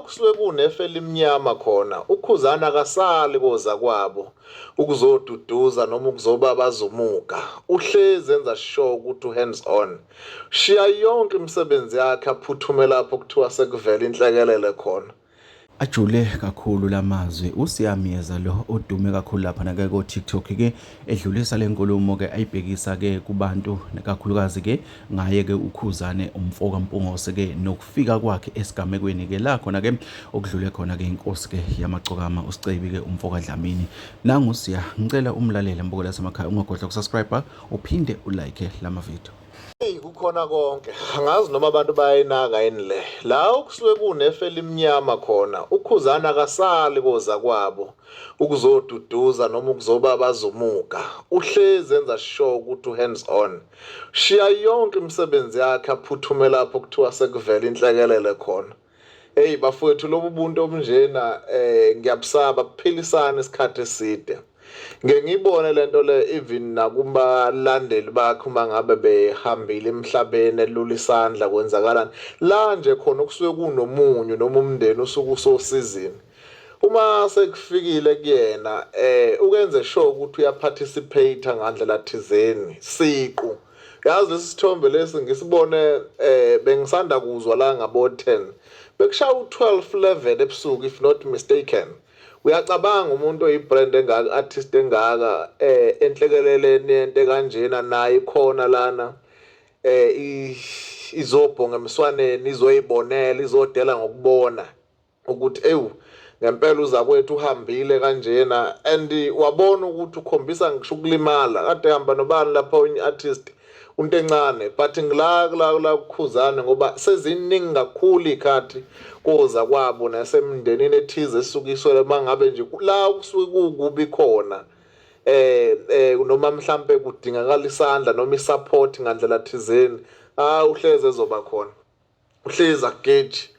kusuke kunefe elimnyama khona uKhuzana akasali koza kwabo ukuzoduduza noma ukuzobabaza umuka. Uhlezi enza sure ukuthi hands on. Shiya yonke imisebenzi yakhe aphuthume lapho kuthiwa sekuvela inhlekelele khona. Ajule kakhulu lamazwi uSiyamiyeza lo odume kakhulu lapha nake ko TikTok ke edlulisa lenkulumo ke ayibhekisa ke kubantu nekakhulukazi ke ngaye ke uKhuzane umfoka Mpungose ke nokufika kwakhe esigamekweni ke la khona ke okudlule khona ke inkosi ke yamagcokama uSicebi ke umfoka Dlamini. Nangu siya ngicela umlalele mbuko lasemakhaya ungakhohlwa ukusubscribe uphinde ulike lama video. Kukhona konke angazi noma abantu bayayinaka yini le la okusuke kunefe elimnyama khona uKhuzana akasali koza kwabo ukuzoduduza noma ukuzobabaza umuka. Uhlezi enza sure ukuthi hands on. Shiya yonke imisebenzi yakhe aphuthume lapho kuthiwa sekuvela inhlekelele khona. Hey bafowethu lobu buntu obunjena ngiyabusaba kuphilisana isikhathi eside. Ngeke ngibone lento le even nakubalandeli bakhe uma ngabe behambile emhlabeni elula isandla kwenzakalani la nje khona kusuke kunomunyu noma umndeni usuke usosizini. Uma sekufikile kuyena ukwenze sure ukuthi uyaparticipate ngandlela thizeni siqu. Yazi lesi sithombe lesi ngisibone bengisanda kuzwa la ngabo 10 bekushaya u12-11 ebusuku if not mistaken. Uyacabanga umuntu oyibrand engaka artist engaka enhlekeleleni into kanjena naye khona lana izobhonga emswaneni izoyibonela izodela ngokubona ukuthi ngempela uzakwethu uhambile kanjena and wabona ukuthi ukhombisa ngisho ukulimala kade hamba nobani lapha onye artist unto encane but ngila kuKhuzana ngoba seziningi kakhulu ikhathi koza kwabo nasemndenini ethize esukiswe mangabe nje la kusuke kukubi khona noma mhlambe kudingakala isandla noma isupport ngandlela thizeni uhleze ezoba khona uhlezi ageji